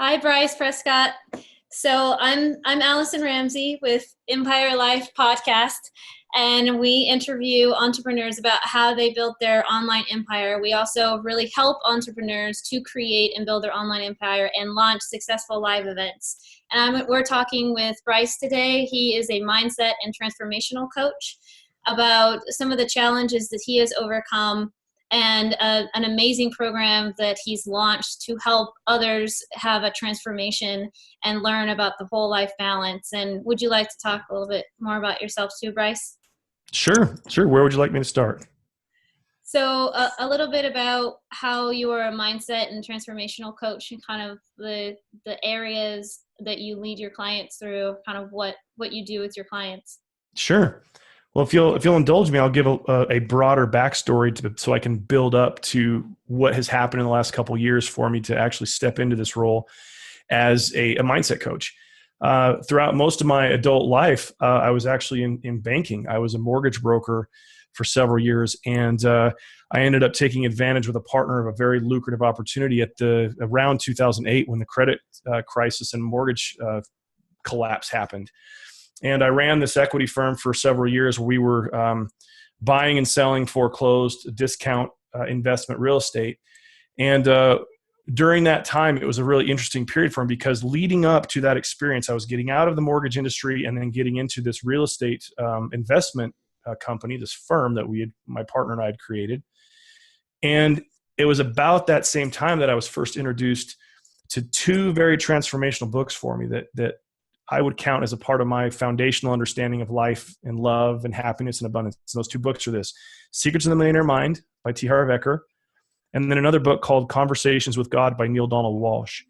Hi, Bryce Prescott. So I'm Allison Ramsey with Empire Life Podcast, and we interview entrepreneurs about how they built their online empire. We also really help entrepreneurs to create and build their online empire and launch successful live events. And we're talking with Bryce today. He is a mindset and transformational coach about some of the challenges that he has overcome and an amazing program that he's launched to help others have a transformation and learn about the whole life balance. And would you like to talk a little bit more about yourself too, Bryce? Sure. Where would you like me to start? So a little bit about how you are a mindset and transformational coach and kind of the areas that you lead your clients through, kind of what you do with your clients. Sure. Well, if you'll indulge me, I'll give a broader backstory so I can build up to what has happened in the last couple of years for me to actually step into this role as a mindset coach. Throughout most of my adult life, I was actually in banking. I was a mortgage broker for several years, and I ended up taking advantage with a partner of a very lucrative opportunity at around 2008 when the credit crisis and mortgage collapse happened. And I ran this equity firm for several years where we were buying and selling foreclosed discount investment real estate. And during that time, it was a really interesting period for me because leading up to that experience, I was getting out of the mortgage industry and then getting into this real estate investment company, this firm that my partner and I had created. And it was about that same time that I was first introduced to two very transformational books for me that I would count as a part of my foundational understanding of life and love and happiness and abundance. And those two books are Secrets of the Millionaire Mind by T. Harv Eker, and then another book called Conversations with God by Neil Donald Walsh.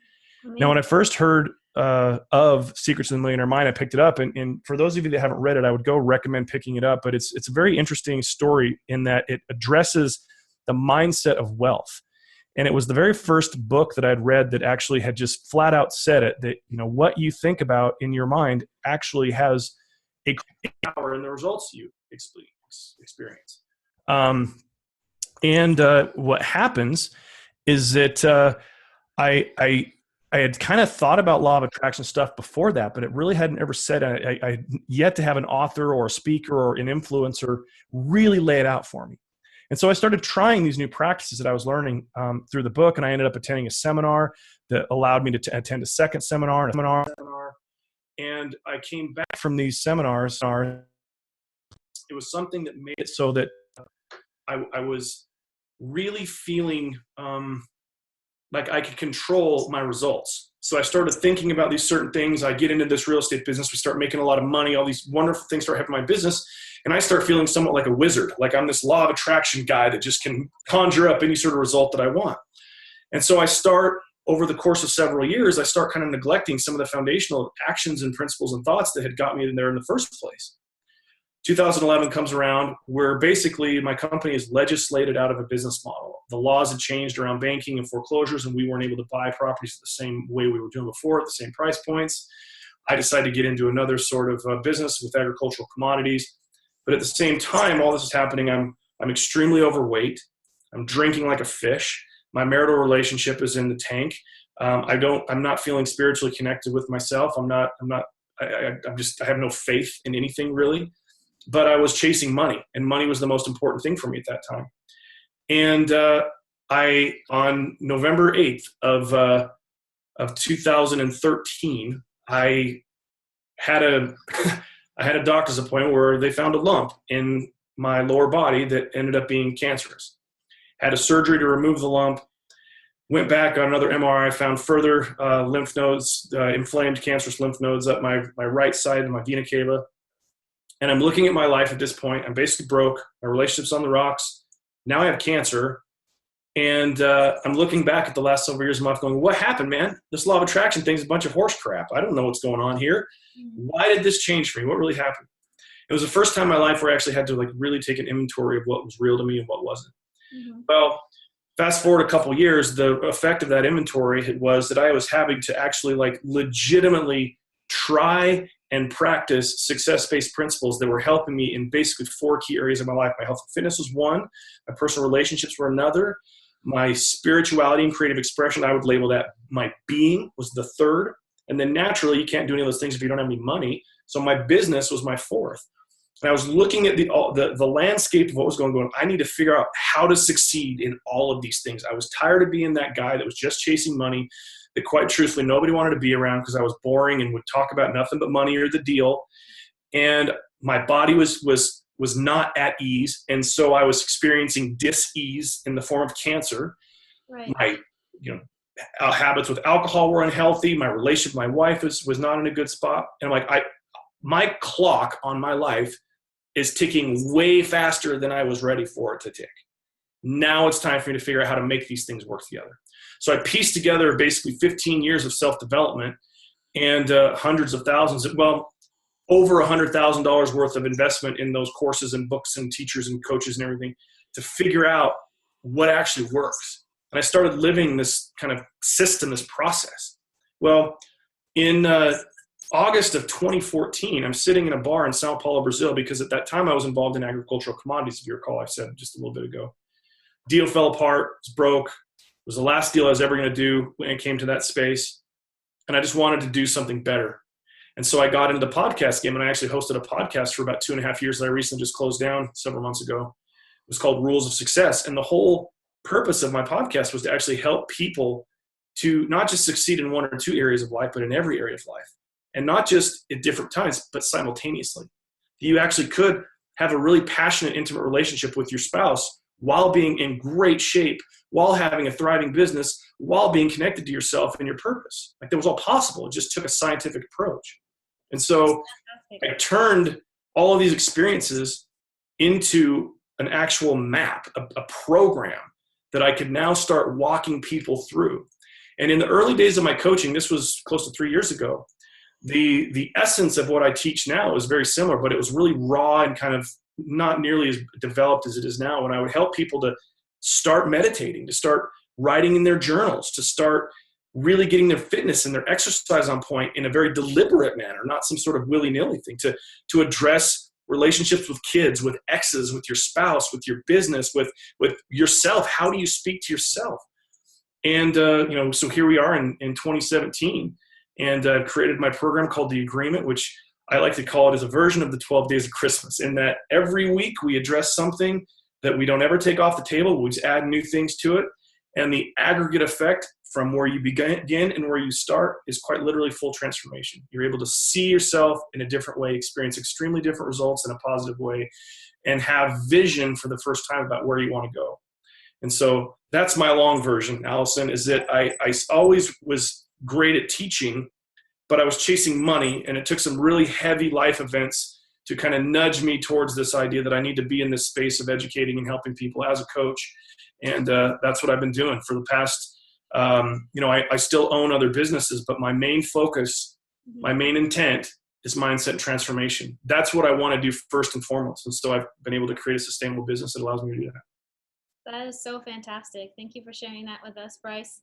Now, when I first heard of Secrets of the Millionaire Mind, I picked it up. And for those of you that haven't read it, I would recommend picking it up. But it's a very interesting story in that it addresses the mindset of wealth. And it was the very first book that I'd read that actually had just flat out said it, that what you think about in your mind actually has a power in the results you experience. What happens is that I had kind of thought about law of attraction stuff before that, but it really hadn't ever said I yet to have an author or a speaker or an influencer really lay it out for me. And so I started trying these new practices that I was learning through the book, and I ended up attending a seminar that allowed me to attend a second seminar, and I came back from these seminars. It was something that made it so that I was really feeling like I could control my results. So I started thinking about these certain things. I get into this real estate business. We start making a lot of money. All these wonderful things start happening in my business. And I start feeling somewhat like a wizard. Like I'm this law of attraction guy that just can conjure up any sort of result that I want. And so I start, over the course of several years, I start kind of neglecting some of the foundational actions and principles and thoughts that had got me in there in the first place. 2011 comes around where basically my company is legislated out of a business model. The laws had changed around banking and foreclosures, and we weren't able to buy properties the same way we were doing before at the same price points. I decided to get into another sort of business with agricultural commodities. But at the same time, all this is happening. I'm extremely overweight. I'm drinking like a fish. My marital relationship is in the tank. I'm not feeling spiritually connected with myself. I have no faith in anything really. But I was chasing money, and money was the most important thing for me at that time. And on November 8th of 2013, I had a doctor's appointment where they found a lump in my lower body that ended up being cancerous. Had a surgery to remove the lump. Went back on another MRI, found further lymph nodes, inflamed cancerous lymph nodes up my right side of my vena cava. And I'm looking at my life at this point. I'm basically broke. My relationship's on the rocks. Now I have cancer. And I'm looking back at the last several years of my life going, what happened, man? This law of attraction thing is a bunch of horse crap. I don't know what's going on here. Why did this change for me? What really happened? It was the first time in my life where I actually had to really take an inventory of what was real to me and what wasn't. Mm-hmm. Well, fast forward a couple of years, the effect of that inventory was that I was having to actually legitimately try and practice success-based principles that were helping me in basically four key areas of my life. My health and fitness was one. My personal relationships were another. My spirituality and creative expression, I would label that my being was the third. And then naturally, you can't do any of those things if you don't have any money. So my business was my fourth. And I was looking at the landscape of what was going on. I need to figure out how to succeed in all of these things. I was tired of being that guy that was just chasing money, that quite truthfully nobody wanted to be around because I was boring and would talk about nothing but money or the deal. And my body was not at ease. And so I was experiencing dis-ease in the form of cancer. Right. My habits with alcohol were unhealthy. My relationship with my wife was not in a good spot. And I'm like, my clock on my life is ticking way faster than I was ready for it to tick. Now it's time for me to figure out how to make these things work together. So I pieced together basically 15 years of self-development and hundreds of thousands, over $100,000 worth of investment in those courses and books and teachers and coaches and everything to figure out what actually works. And I started living this kind of system, this process. Well, in August of 2014, I'm sitting in a bar in Sao Paulo, Brazil, because at that time I was involved in agricultural commodities, if you recall, I said just a little bit ago. Deal fell apart, was broke. It was the last deal I was ever going to do when it came to that space. And I just wanted to do something better. And so I got into the podcast game, and I actually hosted a podcast for about 2.5 years that I recently just closed down several months ago. It was called Rules of Success. And the whole purpose of my podcast was to actually help people to not just succeed in one or two areas of life, but in every area of life. And not just at different times, but simultaneously. You actually could have a really passionate, intimate relationship with your spouse while being in great shape, while having a thriving business, while being connected to yourself and your purpose. Like, that was all possible. It just took a scientific approach. And so I turned all of these experiences into an actual map, a program that I could now start walking people through. And in the early days of my coaching, this was close to 3 years ago, the essence of what I teach now is very similar, but it was really raw and kind of not nearly as developed as it is now. When I would help people to start meditating, to start writing in their journals, to start really getting their fitness and their exercise on point in a very deliberate manner, not some sort of willy-nilly thing, to address relationships with kids, with exes, with your spouse, with your business, with yourself. How do you speak to yourself? And, so here we are in 2017, and I've created my program called The Agreement, which I like to call it as a version of the 12 Days of Christmas, in that every week we address something that we don't ever take off the table. We just add new things to it. And the aggregate effect from where you begin and where you start is quite literally full transformation. You're able to see yourself in a different way, experience extremely different results in a positive way, and have vision for the first time about where you want to go. And so that's my long version, Allison, is that I always was great at teaching, but I was chasing money, and it took some really heavy life events to kind of nudge me towards this idea that I need to be in this space of educating and helping people as a coach. And that's what I've been doing for the past, I still own other businesses, but my main focus, my main intent is mindset transformation. That's what I want to do first and foremost. And so I've been able to create a sustainable business that allows me to do that. That is so fantastic. Thank you for sharing that with us, Bryce.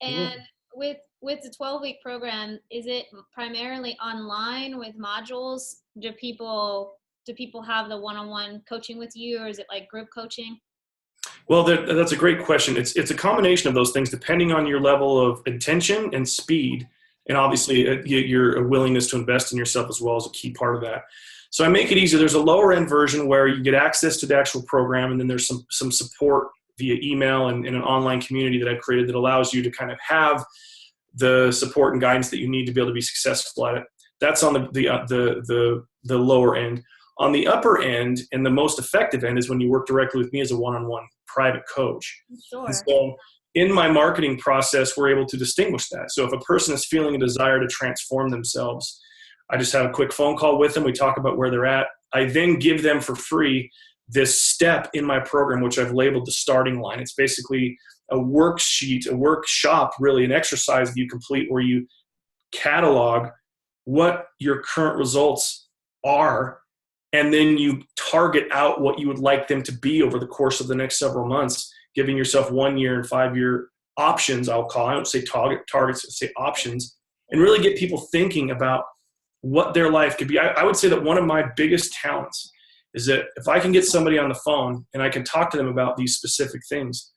And with the 12-week program, is it primarily online with modules? Do people have the one-on-one coaching with you, or is it like group coaching? Well, that's a great question. It's a combination of those things, depending on your level of intention and speed, and obviously your willingness to invest in yourself as well is a key part of that. So I make it easy. There's a lower end version where you get access to the actual program, and then there's some support via email and in an online community that I've created that allows you to kind of have the support and guidance that you need to be able to be successful at it. That's on the lower end. On the upper end and the most effective end is when you work directly with me as a one-on-one private coach. Sure. And so in my marketing process, we're able to distinguish that. So if a person is feeling a desire to transform themselves, I just have a quick phone call with them. We talk about where they're at. I then give them for free this step in my program, which I've labeled the starting line. It's basically a worksheet, a workshop, really an exercise that you complete where you catalog what your current results are, and then you target out what you would like them to be over the course of the next several months, giving yourself 1 year and 5 year options, I don't say targets, I say options, and really get people thinking about what their life could be. I would say that one of my biggest talents is that if I can get somebody on the phone and I can talk to them about these specific things,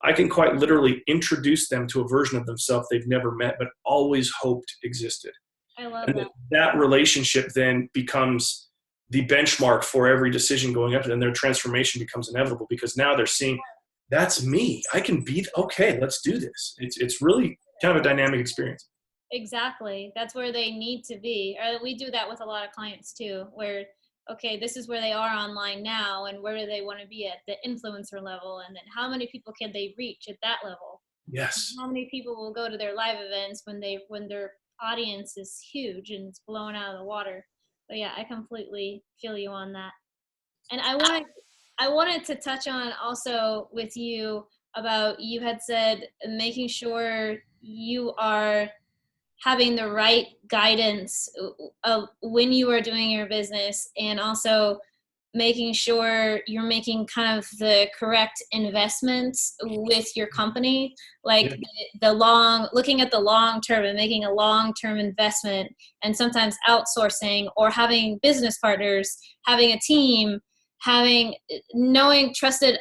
I can quite literally introduce them to a version of themselves they've never met, but always hoped existed. I love And that. that relationship then becomes the benchmark for every decision going up, and their transformation becomes inevitable because now they're seeing, that's me. I can be, okay, let's do this. It's really kind of a dynamic experience. Exactly. That's where they need to be. We do that with a lot of clients too, where, okay, this is where they are online now and where do they want to be at the influencer level, and then how many people can they reach at that level? Yes. How many people will go to their live events when their audience is huge and it's blown out of the water? But yeah, I completely feel you on that. And I wanted to touch on also with you about, you had said making sure you are having the right guidance of when you are doing your business, and also making sure you're making kind of the correct investments with your company, like looking at the long term and making a long-term investment, and sometimes outsourcing or having business partners, having a team, knowing trusted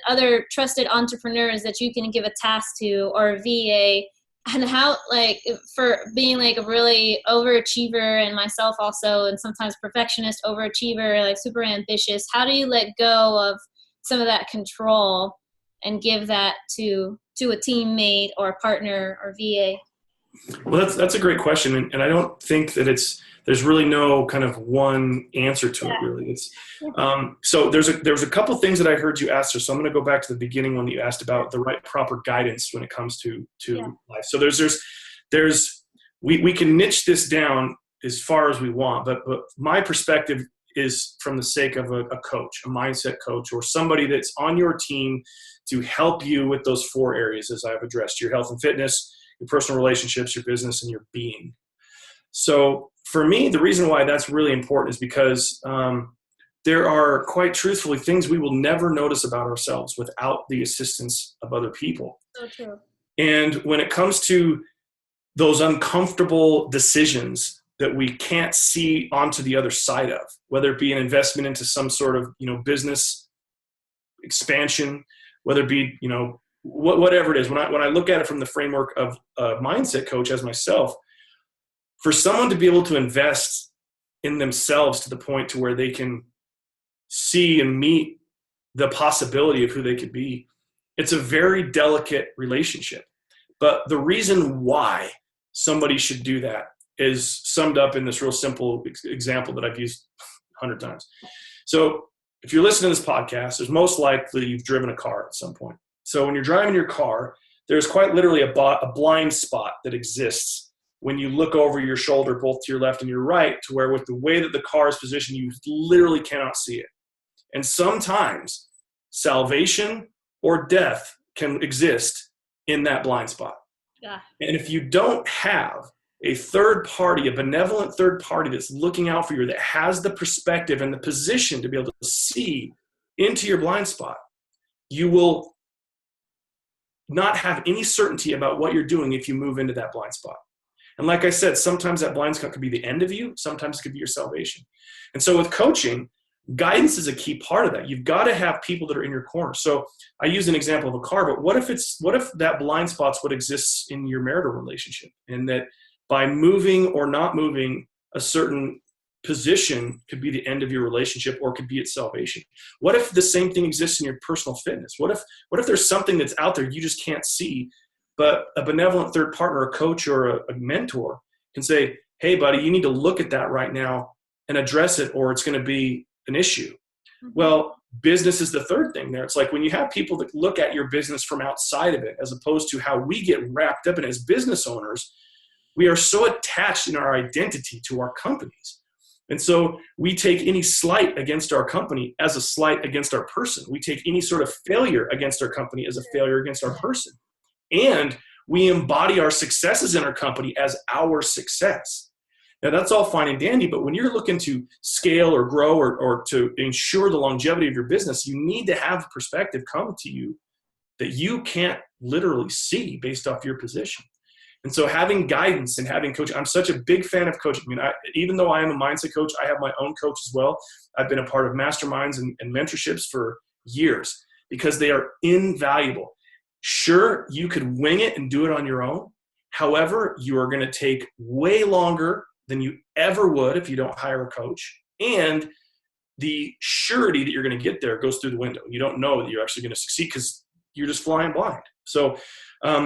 entrepreneurs that you can give a task to, or a VA. And how, like, for being like a really overachiever, and myself also, and sometimes perfectionist overachiever, like super ambitious, how do you let go of some of that control and give that to a teammate or a partner or VA? Well, that's a great question. And I don't think that there's really no kind of one answer to it, really. It's so there's a couple things that I heard you ask. So I'm going to go back to the beginning when you asked about the right proper guidance when it comes to life. So we can niche this down as far as we want, but my perspective is from the sake of a coach, a mindset coach, or somebody that's on your team to help you with those 4 areas as I've addressed: your health and fitness, your personal relationships, your business, and your being. So for me, the reason why that's really important is because there are, quite truthfully, things we will never notice about ourselves without the assistance of other people. So true. And when it comes to those uncomfortable decisions that we can't see onto the other side of, whether it be an investment into some sort of, business expansion, whether it be, whatever it is, when I look at it from the framework of a mindset coach as myself, for someone to be able to invest in themselves to the point to where they can see and meet the possibility of who they could be, it's a very delicate relationship. But the reason why somebody should do that is summed up in this real simple example that I've used 100 times. So if you're listening to this podcast, there's most likely you've driven a car at some point. So when you're driving your car, there's quite literally a blind spot that exists when you look over your shoulder, both to your left and your right, to where with the way that the car is positioned, you literally cannot see it. And sometimes salvation or death can exist in that blind spot. Yeah. And if you don't have a third party, a benevolent third party that's looking out for you, that has the perspective and the position to be able to see into your blind spot, you will not have any certainty about what you're doing if you move into that blind spot. And like I said, sometimes that blind spot could be the end of you. Sometimes it could be your salvation. And so with coaching, guidance is a key part of that. You've got to have people that are in your corner. So I use an example of a car, but what if that blind spot's what exists in your marital relationship, and that by moving or not moving a certain position could be the end of your relationship or could be its salvation? What if the same thing exists in your personal fitness? What if there's something that's out there you just can't see, but a benevolent third partner, a coach, or a mentor can say, hey, buddy, you need to look at that right now and address it, or it's going to be an issue. Mm-hmm. Well, business is the third thing there. It's like when you have people that look at your business from outside of it, as opposed to how we get wrapped up in it as business owners, we are so attached in our identity to our companies. And so we take any slight against our company as a slight against our person. We take any sort of failure against our company as a failure against our person. And we embody our successes in our company as our success. Now, that's all fine and dandy, but when you're looking to scale or grow or to ensure the longevity of your business, you need to have perspective come to you that you can't literally see based off your position. And so having guidance and having coaching, I'm such a big fan of coaching. I mean, even though I am a mindset coach, I have my own coach as well. I've been a part of masterminds and mentorships for years because they are invaluable. Sure, you could wing it and do it on your own. However, you are going to take way longer than you ever would if you don't hire a coach. And the surety that you're going to get there goes through the window. You don't know that you're actually going to succeed because you're just flying blind. So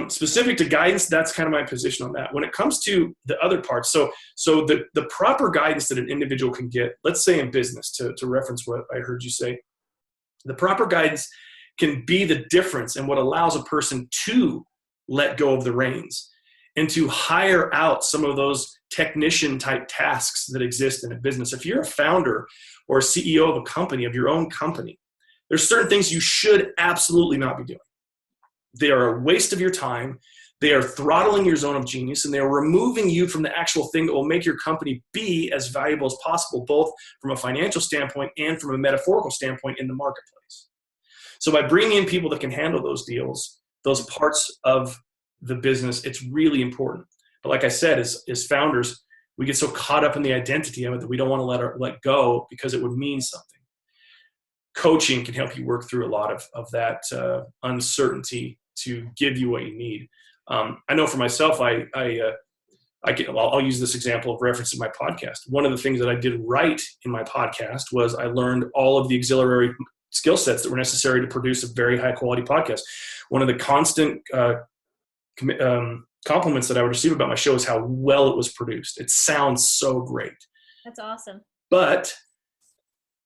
specific to guidance, that's kind of my position on that. When it comes to the other parts, so the proper guidance that an individual can get, let's say in business, to reference what I heard you say, the proper guidance can be the difference in what allows a person to let go of the reins and to hire out some of those technician type tasks that exist in a business. If you're a founder or a CEO of a company, of your own company, there's certain things you should absolutely not be doing. They are a waste of your time. They are throttling your zone of genius, and they are removing you from the actual thing that will make your company be as valuable as possible, both from a financial standpoint and from a metaphorical standpoint in the marketplace. So by bringing in people that can handle those deals, those parts of the business, it's really important. But like I said, as founders, we get so caught up in the identity of it that we don't want to let go because it would mean something. Coaching can help you work through a lot of that uncertainty to give you what you need. I know for myself, I'll use this example of reference in my podcast. One of the things that I did right in my podcast was I learned all of the auxiliary skill sets that were necessary to produce a very high quality podcast. One of the constant compliments that I would receive about my show is how well it was produced. It sounds so great. That's awesome. But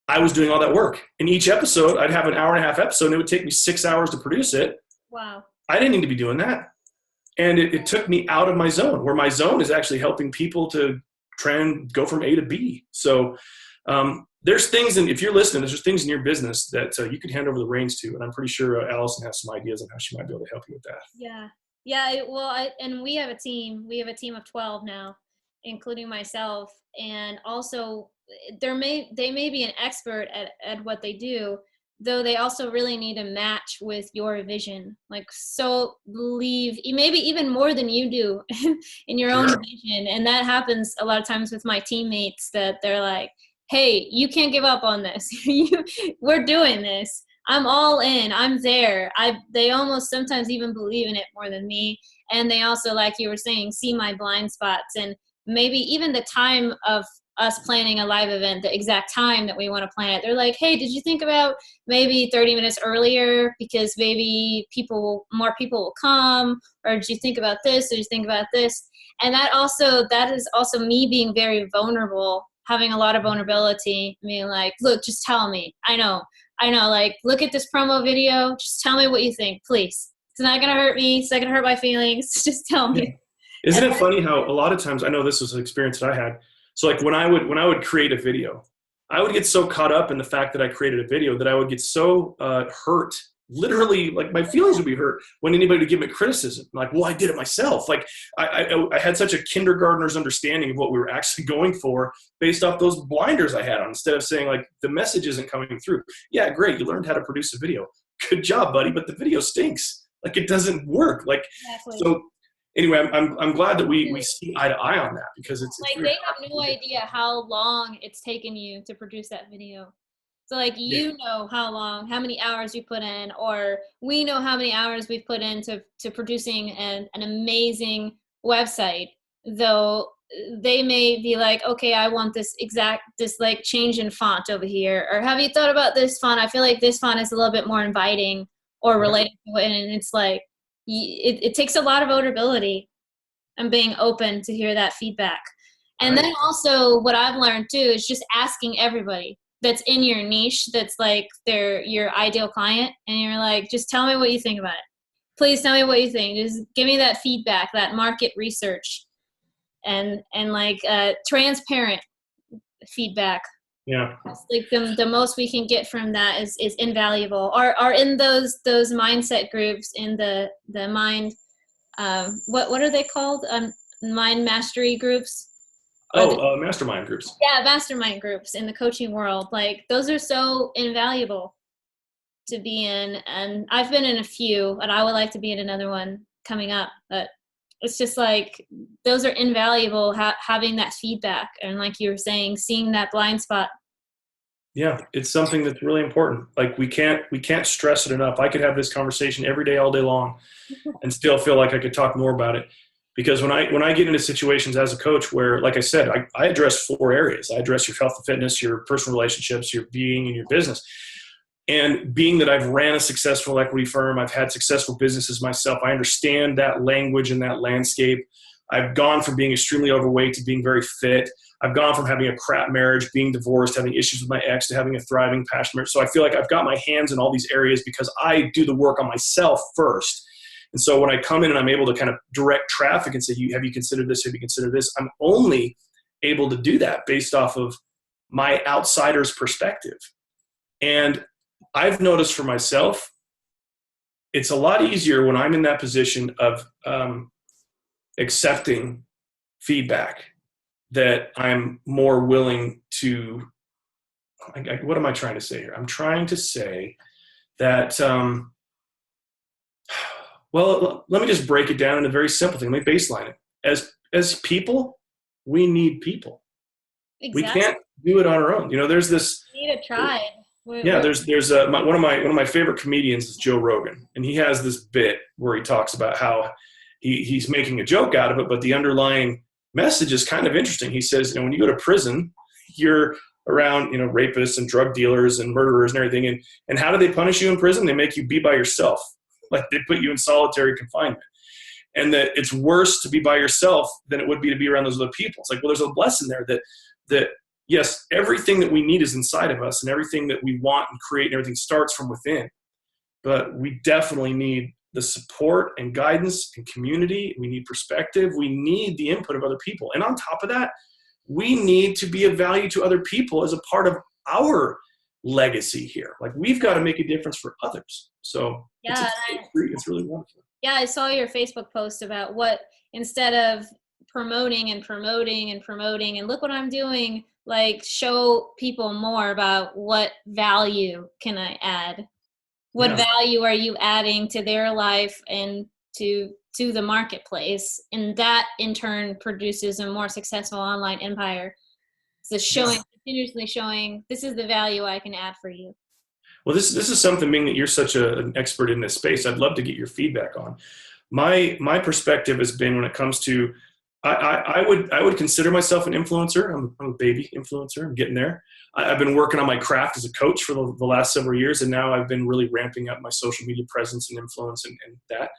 I was doing all that work. In each episode, I'd have an hour and a half episode, and it would take me 6 hours to produce it. Wow. I didn't need to be doing that. And it took me out of my zone, where my zone is actually helping people to try and go from A to B. So there's things, and if you're listening, there's things in your business that you could hand over the reins to. And I'm pretty sure Allison has some ideas on how she might be able to help you with that. Yeah. Yeah. And we have a team. We have a team of 12 now, including myself. And also they may be an expert at what they do, though they also really need to match with your vision. Like, so believe maybe even more than you do in your own vision. And that happens a lot of times with my teammates, that they're like, hey, you can't give up on this. We're doing this. I'm all in. I'm there. They almost sometimes even believe in it more than me. And they also, like you were saying, see my blind spots. And maybe even the time of us planning a live event, the exact time that we want to plan it, they're like, hey, did you think about maybe 30 minutes earlier, because maybe more people will come? Or did you think about this? Or did you think about this? And that is also me being very vulnerable, having a lot of vulnerability, being like, look, just tell me. I know, like, look at this promo video. Just tell me what you think, please. It's not going to hurt me. It's not going to hurt my feelings. Just tell me. Yeah. Isn't it funny how a lot of times, I know this was an experience that I had. So like when I would create a video, I would get so caught up in the fact that I created a video that I would get so hurt. Literally, like, my feelings would be hurt when anybody would give me criticism. Like, well, I did it myself. Like I had such a kindergartner's understanding of what we were actually going for based off those blinders I had on, instead of saying, like, the message isn't coming through. Yeah, great. You learned how to produce a video. Good job, buddy. But the video stinks. Like, it doesn't work. Like, exactly. So anyway, I'm glad that we see eye to eye on that, because it's like, they have no idea how long it's taken you to produce that video. So like, you know how many hours you put in, or we know how many hours we've put into producing an amazing website, though they may be like, okay, I want this like change in font over here. Or have you thought about this font? I feel like this font is a little bit more inviting or related to it. And it's like, it takes a lot of vulnerability and being open to hear that feedback. And then also what I've learned too is just asking everybody that's in your niche, that's like your ideal client, and you're like, just tell me what you think about it. Please tell me what you think. Just give me that feedback, that market research, and like transparent feedback. Yeah. It's like the most we can get from that is invaluable. Or in those mindset groups, in the mind, what are they called? Mind mastery groups. Mastermind groups. Yeah, mastermind groups in the coaching world. Like, those are so invaluable to be in. And I've been in a few, and I would like to be in another one coming up. But it's just like, those are invaluable, having that feedback. And like you were saying, seeing that blind spot. Yeah, it's something that's really important. Like we can't stress it enough. I could have this conversation every day, all day long, and still feel like I could talk more about it. Because when I get into situations as a coach where, like I said, I address 4 areas. I address your health and fitness, your personal relationships, your being, and your business. And being that I've ran a successful equity firm, I've had successful businesses myself, I understand that language and that landscape. I've gone from being extremely overweight to being very fit. I've gone from having a crap marriage, being divorced, having issues with my ex, to having a thriving, passionate marriage. So I feel like I've got my hands in all these areas because I do the work on myself first. And so when I come in and I'm able to kind of direct traffic and say, have you considered this? Have you considered this? I'm only able to do that based off of my outsider's perspective. And I've noticed for myself, it's a lot easier when I'm in that position of accepting feedback, that I'm more willing to, what am I trying to say here? I'm trying to say that, well, let me just break it down in a very simple thing. Let me baseline it. As people, we need people. Exactly. We can't do it on our own. There's this. We need a tribe. Yeah, there's one of my favorite comedians is Joe Rogan, and he has this bit where he talks about how he's making a joke out of it, but the underlying message is kind of interesting. He says, when you go to prison, you're around rapists and drug dealers and murderers and everything, and how do they punish you in prison? They make you be by yourself, like they put you in solitary confinement, and that it's worse to be by yourself than it would be to be around those other people. It's like, well, there's a lesson there that yes, everything that we need is inside of us, and everything that we want and create and everything starts from within. But we definitely need the support and guidance and community. We need perspective. We need the input of other people. And on top of that, we need to be of value to other people as a part of our legacy here. Like, we've got to make a difference for others. So yeah, it's really wonderful. Yeah, I saw your Facebook post about what, instead of promoting and look what I'm doing, like, show people more about what value can I add? What value are you adding to their life and to the marketplace? And that in turn produces a more successful online empire. So continuously showing, this is the value I can add for you. Well, this is something, being that you're such an expert in this space, I'd love to get your feedback on. My perspective has been, when it comes to, I would consider myself an influencer. I'm a baby influencer. I'm getting there. I've been working on my craft as a coach for the last several years, and now I've been really ramping up my social media presence and influence and that.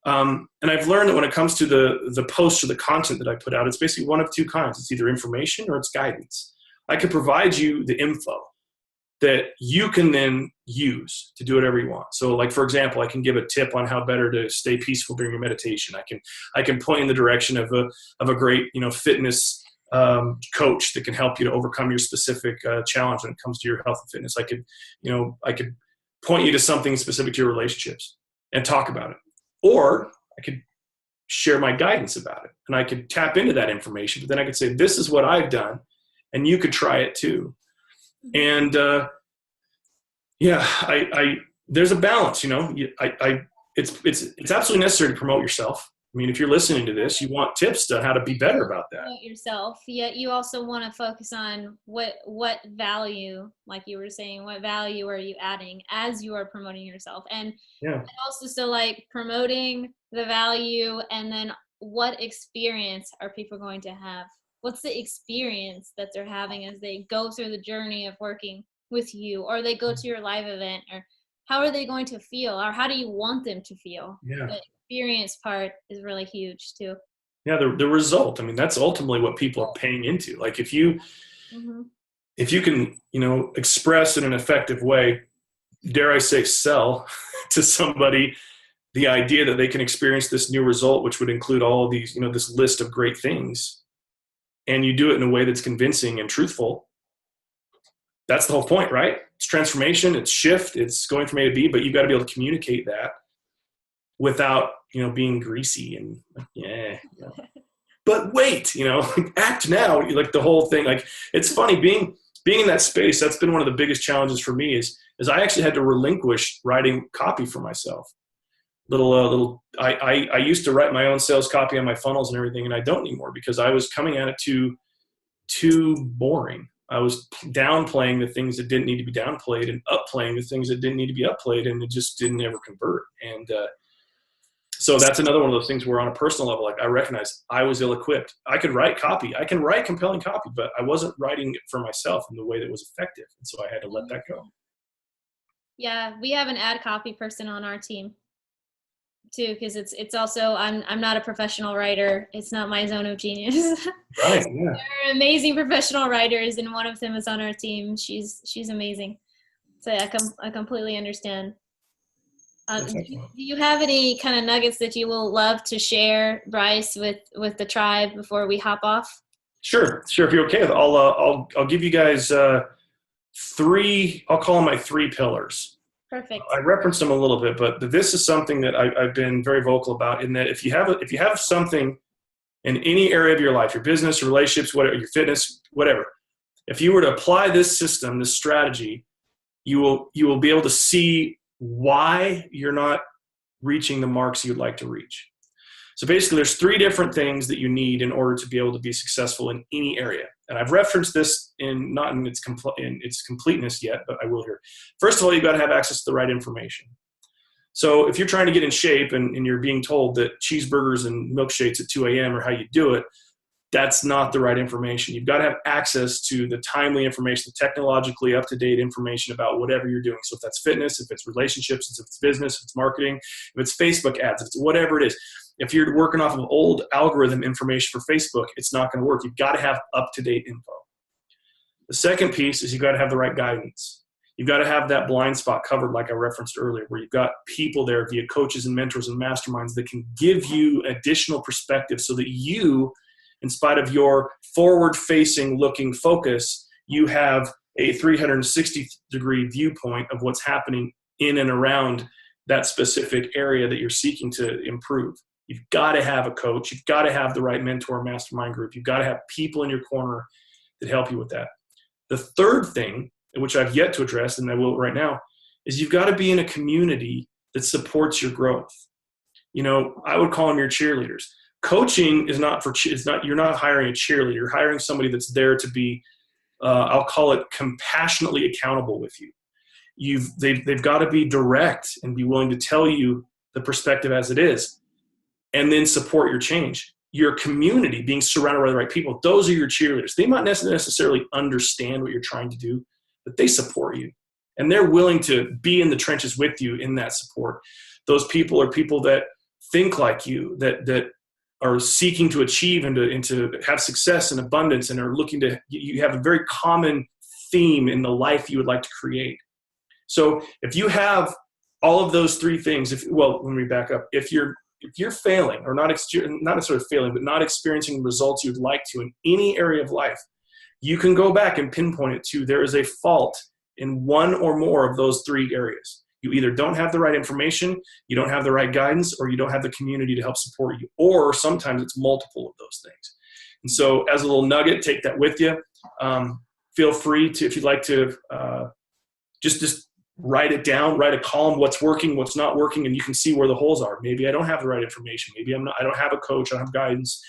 And I've learned that when it comes to the posts or the content that I put out, it's basically one of two kinds. It's either information or it's guidance. I can provide you the info that you can then use to do whatever you want. So, like, for example, I can give a tip on how better to stay peaceful during your meditation. I can point in the direction of a great, fitness coach that can help you to overcome your specific challenge when it comes to your health and fitness. I could point you to something specific to your relationships and talk about it. Or I could share my guidance about it, and I could tap into that information, but then I could say, this is what I've done, and you could try it too. And there's a balance, it's absolutely necessary to promote yourself. I mean, if you're listening to this, you want tips to how to be better about that. Promote yourself. Yet you also want to focus on what value, like you were saying, what value are you adding as you are promoting yourself? And also, so like promoting the value, and then what experience are people going to have? What's the experience that they're having as they go through the journey of working with you, or they go to your live event, or how are they going to feel, or how do you want them to feel? Yeah. The experience part is really huge too. Yeah, the result. I mean, that's ultimately what people are paying into. Like, if you can, express in an effective way, dare I say, sell to somebody the idea that they can experience this new result, which would include all of these, this list of great things, and you do it in a way that's convincing and truthful, that's the whole point, right? It's transformation, it's shift, it's going from A to B, but you've got to be able to communicate that without, being greasy and but wait, act now, like the whole thing. Like, it's funny being in that space. That's been one of the biggest challenges for me is I actually had to relinquish writing copy for myself. I used to write my own sales copy on my funnels and everything, and I don't anymore because I was coming at it too boring. I was downplaying the things that didn't need to be downplayed and upplaying the things that didn't need to be upplayed, and it just didn't ever convert. And so that's another one of those things where on a personal level, like I recognize I was ill-equipped. I could write copy. I can write compelling copy, but I wasn't writing it for myself in the way that was effective. And so I had to let that go. Yeah, we have an ad copy person on our team too, because it's also I'm not a professional writer. It's not my zone of genius. Right. Yeah. There are amazing professional writers, and one of them is on our team. She's amazing. So yeah, I completely understand. Do you have any kind of nuggets that you will love to share, Bryce, with the tribe before we hop off? Sure. If you're okay with it, I'll give you guys three. I'll call them my three pillars. Perfect. I referenced them a little bit, but this is something that I've been very vocal about. In that, if you have something in any area of your life, your business, your relationships, whatever, your fitness, whatever, if you were to apply this system, this strategy, you will be able to see why you're not reaching the marks you'd like to reach. So basically, there's three different things that you need in order to be able to be successful in any area. And I've referenced this not in its completeness yet, but I will here. First of all, you've got to have access to the right information. So if you're trying to get in shape and you're being told that cheeseburgers and milkshakes at 2 a.m. are how you do it, that's not the right information. You've got to have access to the timely information, the technologically up-to-date information about whatever you're doing. So if that's fitness, if it's relationships, if it's business, if it's marketing, if it's Facebook ads, if it's whatever it is. If you're working off of old algorithm information for Facebook, it's not going to work. You've got to have up-to-date info. The second piece is you've got to have the right guidance. You've got to have that blind spot covered, like I referenced earlier, where you've got people there via coaches and mentors and masterminds that can give you additional perspective so that you, in spite of your forward-facing looking focus, you have a 360-degree viewpoint of what's happening in and around that specific area that you're seeking to improve. You've got to have a coach. You've got to have the right mentor mastermind group. You've got to have people in your corner that help you with that. The third thing, which I've yet to address, and I will right now, is you've got to be in a community that supports your growth. You know, I would call them your cheerleaders. Coaching is not you're not hiring a cheerleader. You're hiring somebody that's there to be, I'll call it compassionately accountable with you. They've got to be direct and be willing to tell you the perspective as it is, and then support your change. Your community, being surrounded by the right people, those are your cheerleaders. They might not necessarily understand what you're trying to do, but they support you. And they're willing to be in the trenches with you in that support. Those people are people that think like you, that are seeking to achieve and to have success and abundance, and are looking to, you have a very common theme in the life you would like to create. So if you have all of those three things, when we back up, if you're failing, or not necessarily failing, but not experiencing results you'd like to in any area of life, you can go back and pinpoint it to there is a fault in one or more of those three areas. You either don't have the right information, you don't have the right guidance, or you don't have the community to help support you. Or sometimes it's multiple of those things. And so as a little nugget, take that with you. Feel free to, if you'd like to, just write it down, write a column, what's working, what's not working, and you can see where the holes are. Maybe I don't have the right information. Maybe I don't have a coach, I don't have guidance.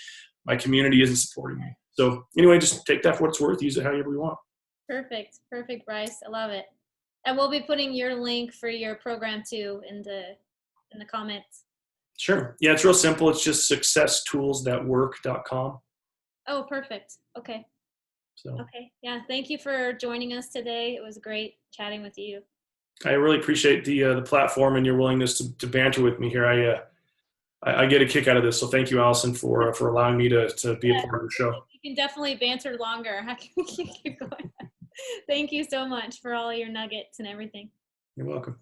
My community isn't supporting me. So anyway, just take that for what it's worth, use it however you want. Perfect, Bryce. I love it. And we'll be putting your link for your program too in the comments. Sure. Yeah, it's real simple. It's just successtools.work.com. Oh, perfect. Okay. So. Okay. Yeah. Thank you for joining us today. It was great chatting with you. I really appreciate the platform and your willingness to banter with me here. I get a kick out of this. So thank you, Allison, for allowing me to be a part of the show. You can definitely banter longer. I can keep going. Thank you so much for all your nuggets and everything. You're welcome.